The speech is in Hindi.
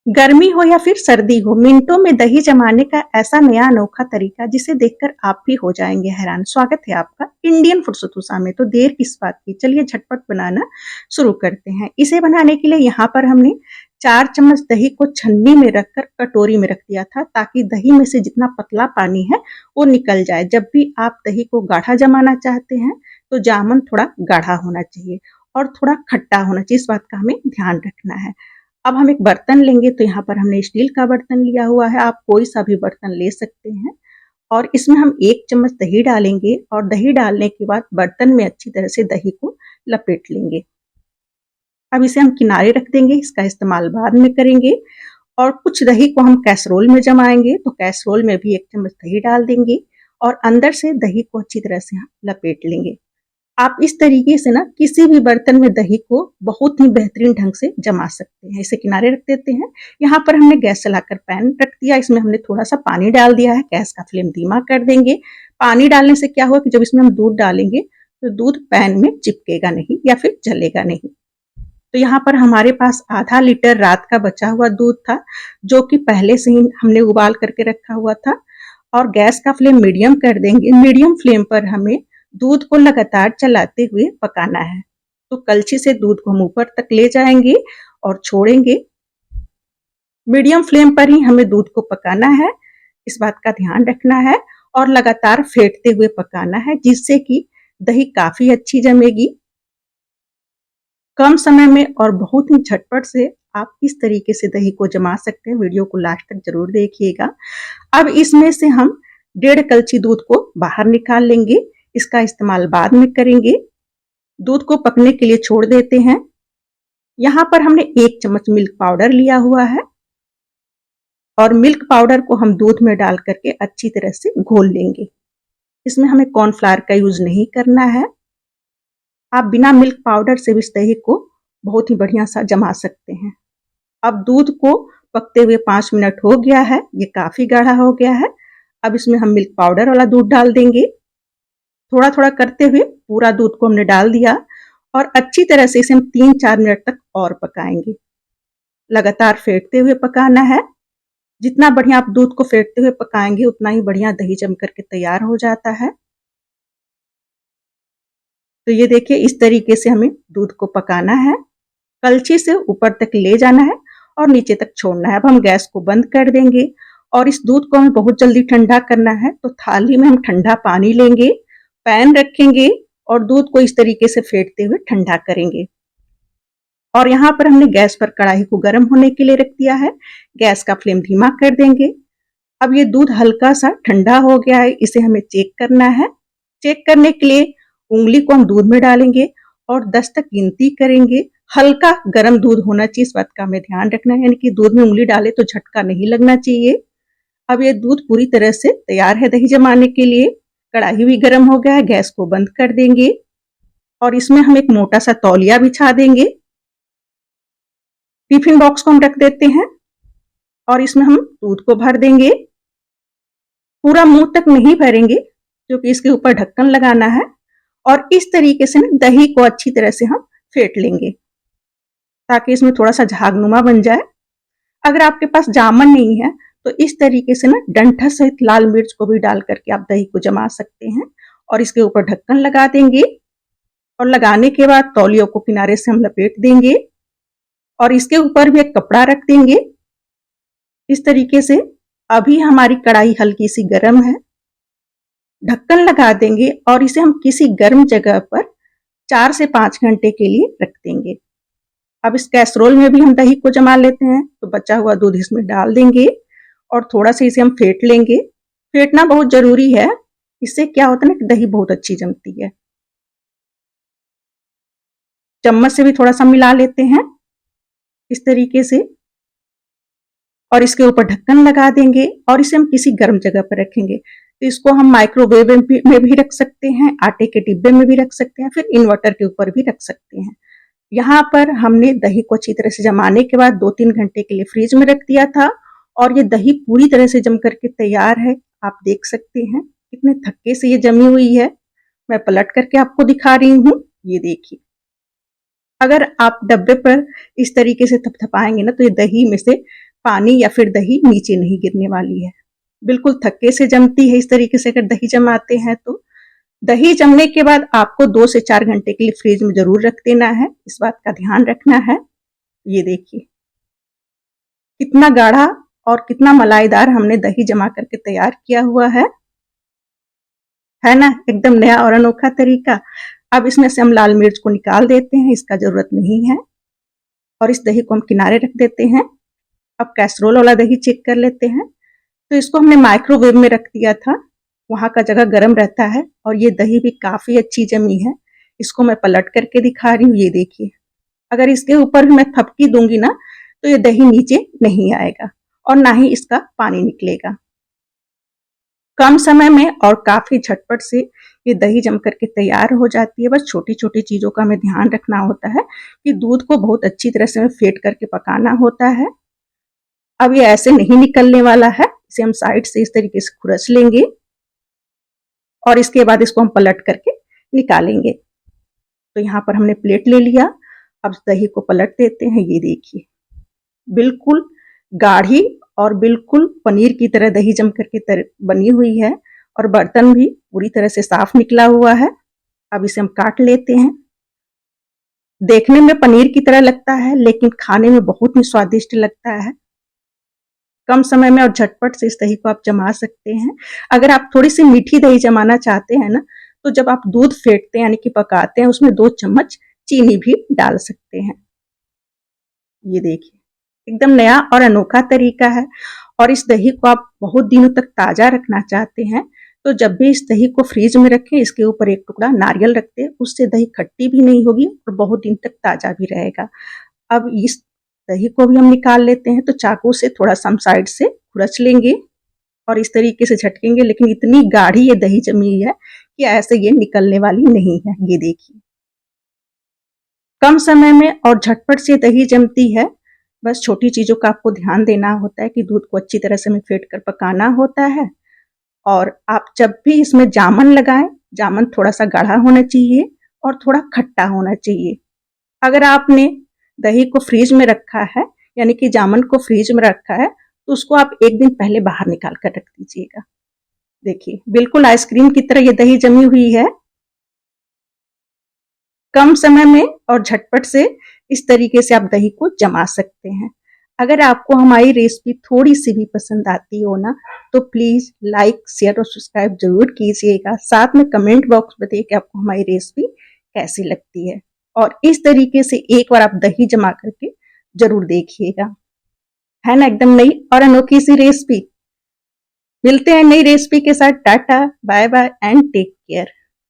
गर्मी हो या फिर सर्दी हो, मिनटों में दही जमाने का ऐसा नया अनोखा तरीका जिसे देखकर आप भी हो जाएंगे हैरान। स्वागत है आपका इंडियन फूड सुतुसा में। तो देर किस बात की, चलिए झटपट बनाना शुरू करते हैं। इसे बनाने के लिए यहाँ पर हमने 4 चम्मच दही को छन्नी में रखकर कटोरी में रख दिया था, ताकि दही में से जितना पतला पानी है वो निकल जाए। जब भी आप दही को गाढ़ा जमाना चाहते हैं तो जामन थोड़ा गाढ़ा होना चाहिए और थोड़ा खट्टा होना चाहिए, इस बात का हमें ध्यान रखना है। अब हम एक बर्तन लेंगे, तो यहाँ पर हमने स्टील का बर्तन लिया हुआ है, आप कोई सा भी बर्तन ले सकते हैं। और इसमें हम 1 चम्मच दही डालेंगे और दही डालने के बाद बर्तन में अच्छी तरह से दही को लपेट लेंगे। अब इसे हम किनारे रख देंगे, इसका इस्तेमाल बाद में करेंगे। और कुछ दही को हम कैसरोल में जमाएंगे, तो कैसरोल में भी 1 चम्मच दही डाल देंगे और अंदर से दही को अच्छी तरह से हम लपेट लेंगे। आप इस तरीके से ना किसी भी बर्तन में दही को बहुत ही बेहतरीन ढंग से जमा सकते हैं। इसे किनारे रख देते हैं। यहाँ पर हमने गैस चलाकर पैन रख दिया, इसमें हमने थोड़ा सा पानी डाल दिया है। गैस का फ्लेम धीमा कर देंगे। पानी डालने से क्या होगा कि जब इसमें हम दूध डालेंगे तो दूध पैन में चिपकेगा नहीं या फिर जलेगा नहीं। तो यहाँ पर हमारे पास आधा लीटर रात का बचा हुआ दूध था, जो कि पहले से ही हमने उबाल करके रखा हुआ था। और गैस का फ्लेम मीडियम कर देंगे। मीडियम फ्लेम पर हमें दूध को लगातार चलाते हुए पकाना है। तो कलछी से दूध को हम ऊपर तक ले जाएंगे और छोड़ेंगे। मीडियम फ्लेम पर ही हमें दूध को पकाना है, इस बात का ध्यान रखना है। और लगातार फेंटते हुए पकाना है, जिससे कि दही काफी अच्छी जमेगी। कम समय में और बहुत ही झटपट से आप इस तरीके से दही को जमा सकते हैं। वीडियो को लास्ट तक जरूर देखिएगा। अब इसमें से हम 1.5 कलछी दूध को बाहर निकाल लेंगे, इसका इस्तेमाल बाद में करेंगे। दूध को पकने के लिए छोड़ देते हैं। यहाँ पर हमने 1 चम्मच मिल्क पाउडर लिया हुआ है और मिल्क पाउडर को हम दूध में डाल करके अच्छी तरह से घोल लेंगे। इसमें हमें कॉर्नफ्लावर का यूज नहीं करना है। आप बिना मिल्क पाउडर से भी इस दही को बहुत ही बढ़िया सा जमा सकते हैं। अब दूध को पकते हुए 5 मिनट हो गया है, ये काफी गाढ़ा हो गया है। अब इसमें हम मिल्क पाउडर वाला दूध डाल देंगे। थोड़ा थोड़ा करते हुए पूरा दूध को हमने डाल दिया और अच्छी तरह से इसे हम 3-4 मिनट तक और पकाएंगे। लगातार फेंटते हुए पकाना है। जितना बढ़िया आप दूध को फेंटते हुए पकाएंगे उतना ही बढ़िया दही जम करके तैयार हो जाता है। तो ये देखिए, इस तरीके से हमें दूध को पकाना है। कलछी से ऊपर तक ले जाना है और नीचे तक छोड़ना है। अब हम गैस को बंद कर देंगे और इस दूध को हमें बहुत जल्दी ठंडा करना है। तो थाली में हम ठंडा पानी लेंगे, पैन रखेंगे और दूध को इस तरीके से फेंटते हुए ठंडा करेंगे। और यहाँ पर हमने गैस पर कढ़ाई को गर्म होने के लिए रख दिया है। गैस का फ्लेम धीमा कर देंगे। अब ये दूध हल्का सा ठंडा हो गया है, इसे हमें चेक करना है। चेक करने के लिए उंगली को हम दूध में डालेंगे और 10 तक गिनती करेंगे। हल्का गर्म दूध होना चाहिए, इस बात का हमें ध्यान रखना है, यानी कि दूध में उंगली डाले तो झटका नहीं लगना चाहिए। अब ये दूध पूरी तरह से तैयार है दही जमाने के लिए। कढ़ाई भी गर्म हो गया है, गैस को बंद कर देंगे और इसमें हम एक मोटा सा तौलिया बिछा देंगे। टिफिन बॉक्स को हम रख देते हैं और इसमें हम दूध को भर देंगे। पूरा मुंह तक नहीं भरेंगे, क्योंकि इसके ऊपर ढक्कन लगाना है। और इस तरीके से ना दही को अच्छी तरह से हम फेंट लेंगे, ताकि इसमें थोड़ा सा झागनुमा बन जाए। अगर आपके पास जामन नहीं है तो इस तरीके से ना डंठल सहित लाल मिर्च को भी डाल करके आप दही को जमा सकते हैं। और इसके ऊपर ढक्कन लगा देंगे और लगाने के बाद तौलियों को किनारे से हम लपेट देंगे और इसके ऊपर भी एक कपड़ा रख देंगे इस तरीके से। अभी हमारी कढ़ाई हल्की सी गर्म है, ढक्कन लगा देंगे और इसे हम किसी गर्म जगह पर 4 से 5 घंटे के लिए रख देंगे। अब इस कैसरोल में भी हम दही को जमा लेते हैं, तो बचा हुआ दूध इसमें डाल देंगे और थोड़ा सा इसे हम फेंट लेंगे। फेंटना बहुत जरूरी है, इससे क्या होता है ना कि दही बहुत अच्छी जमती है। चम्मच से भी थोड़ा सा मिला लेते हैं इस तरीके से और इसके ऊपर ढक्कन लगा देंगे और इसे हम किसी गर्म जगह पर रखेंगे। तो इसको हम माइक्रोवेव में भी रख सकते हैं, आटे के डिब्बे में भी रख सकते हैं, फिर इन्वर्टर के ऊपर भी रख सकते हैं। यहाँ पर हमने दही को अच्छी तरह से जमाने के बाद 2-3 घंटे के लिए फ्रिज में रख दिया था और ये दही पूरी तरह से जम करके तैयार है। आप देख सकते हैं कितने थक्के से ये जमी हुई है। मैं पलट करके आपको दिखा रही हूँ, ये देखिए। अगर आप डब्बे पर इस तरीके से थपथपाएंगे ना तो ये दही में से पानी या फिर दही नीचे नहीं गिरने वाली है। बिल्कुल थक्के से जमती है इस तरीके से अगर दही जमाते हैं तो। दही जमने के बाद आपको 2 से 4 घंटे के लिए फ्रिज में ज़रूर रख देना है, इस बात का ध्यान रखना है। ये देखिए, कितना गाढ़ा और कितना मलाईदार हमने दही जमा करके तैयार किया हुआ है ना? एकदम नया और अनोखा तरीका। अब इसमें से हम लाल मिर्च को निकाल देते हैं, इसका ज़रूरत नहीं है और इस दही को हम किनारे रख देते हैं। अब कैसरोल वाला दही चेक कर लेते हैं। तो इसको हमने माइक्रोवेव में रख दिया था, वहाँ का जगह गर्म रहता है और ये दही भी काफ़ी अच्छी जमी है। इसको मैं पलट करके दिखा रही हूँ, ये देखिए। अगर इसके ऊपर भी मैं थपकी दूंगी ना तो ये दही नीचे नहीं आएगा और ना ही इसका पानी निकलेगा। कम समय में और काफ़ी झटपट से ये दही जम करके तैयार हो जाती है। बस छोटी-छोटी चीज़ों का हमें ध्यान रखना होता है कि दूध को बहुत अच्छी तरह से फेंट करके पकाना होता है। अब ये ऐसे नहीं निकलने वाला है, इसे हम साइड से इस तरीके से खुरच लेंगे और इसके बाद इसको हम पलट करके निकालेंगे। तो यहाँ पर हमने प्लेट ले लिया, अब दही को पलट देते हैं। ये देखिए, बिल्कुल गाढ़ी और बिल्कुल पनीर की तरह दही जम करके बनी हुई है और बर्तन भी पूरी तरह से साफ निकला हुआ है। अब इसे हम काट लेते हैं। देखने में पनीर की तरह लगता है लेकिन खाने में बहुत ही स्वादिष्ट लगता है। कम समय में और झटपट से इस दही को आप जमा सकते हैं। अगर आप थोड़ी सी मीठी दही जमाना चाहते हैं ना, तो जब आप दूध फेंटते हैं यानी कि पकाते हैं, उसमें 2 चम्मच चीनी भी डाल सकते हैं। ये देखिए, एकदम नया और अनोखा तरीका है और इस दही को आप बहुत दिनों तक ताज़ा रखना चाहते हैं, तो जब भी इस दही को फ्रीज में रखें, इसके ऊपर 1 टुकड़ा नारियल रख दें, उससे दही खट्टी भी नहीं होगी और बहुत दिन तक ताज़ा भी रहेगा। अब इस दही को भी हम निकाल लेते हैं, तो चाकू से थोड़ा-सा हम साइड से खुरच लेंगे और इस तरीके से झटकेंगे, लेकिन इतनी गाढ़ी ये दही जमी हुई है कि ऐसे ये निकलने वाली नहीं है। ये देखिए, कम समय में और झटपट से दही जमती है। बस छोटी चीज़ों का आपको ध्यान देना होता है कि दूध को अच्छी तरह से हमें फेंट कर पकाना होता है और आप जब भी इसमें जामन लगाएं, जामन थोड़ा-सा गाढ़ा होना चाहिए और थोड़ा खट्टा होना चाहिए। अगर आपने दही को फ्रीज में रखा है, यानी कि जामन को फ्रीज में रखा है, तो उसको आप 1 दिन पहले बाहर निकाल कर रख दीजिएगा। देखिए, बिल्कुल आइसक्रीम की तरह ये दही जमी हुई है। कम समय में और झटपट से इस तरीके से आप दही को जमा सकते हैं। अगर आपको हमारी रेसिपी थोड़ी-सी भी पसंद आती हो ना, तो प्लीज़ लाइक, शेयर और सब्सक्राइब ज़रूर कीजिएगा। साथ में कमेंट बॉक्स में बताइए कि आपको हमारी रेसिपी कैसी लगती है और इस तरीके से एक बार आप दही जमा करके ज़रूर देखिएगा। है ना, एकदम नई और अनोखी सी रेसिपी। मिलते हैं नई रेसिपी के साथ। Tata, bye bye and take care.